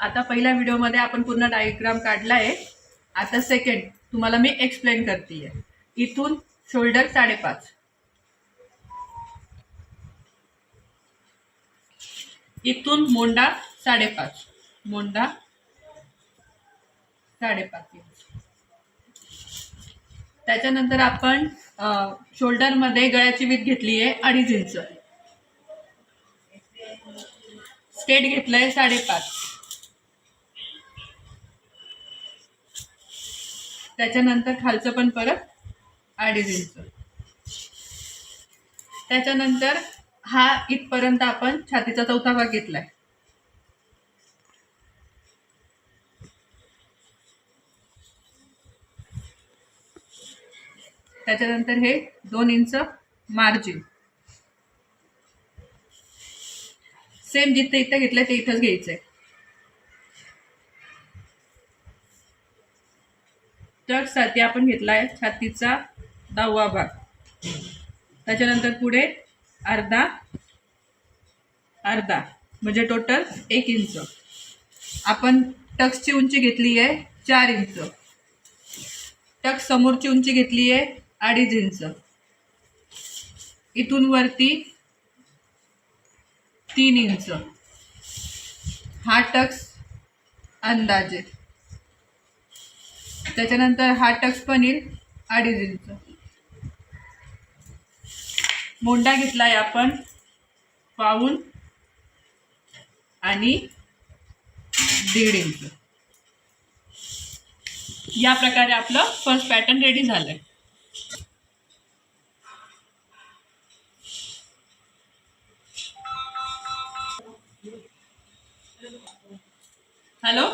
आता पहिल्या व्हिडिओमध्ये आपण पूर्ण डायग्राम काढला आहे. आता सेकंड तुम्हाला मी एक्सप्लेन करते. इथून शोल्डर 5.5, इथून मोंडा 5.5, मोंडा 5.5 इंच. त्याच्यानंतर आपण शोल्डर मध्ये गळ्याची विड्थ घेतली आहे 2.5 इंच, स्ट्रेट घेतलंय 5.5. त्याच्यानंतर खालचं पण परत 2.5 इंच. त्याच्यानंतर हा इथपर्यंत आपण छातीचा चौथा भाग घेतलाय. त्याच्यानंतर हे 2 इंच मार्जिन, सेम जिथे इथे घेतलंय ते इथंच घ्यायचंय. टक्स साठी आपण घेतलाय छातीचा 10वा भाग. त्याच्यानंतर पुढे अर्धा म्हणजे टोटल 1 इंच. आपण टक्सची उंची घेतली आहे 4 इंच. टक्स समोरची उंची घेतली आहे 2.5 इंच. इथून वरती 3 इंच. हा टक्स अंदाजे. त्याच्यानंतर हा टक्स पण येईल 2.5 इंच. मोंडा घेतलाय आपण 1.5 आणि 1.5 इंच. या प्रकारे आपलं फर्स्ट पॅटर्न रेडी झालंय. हॅलो.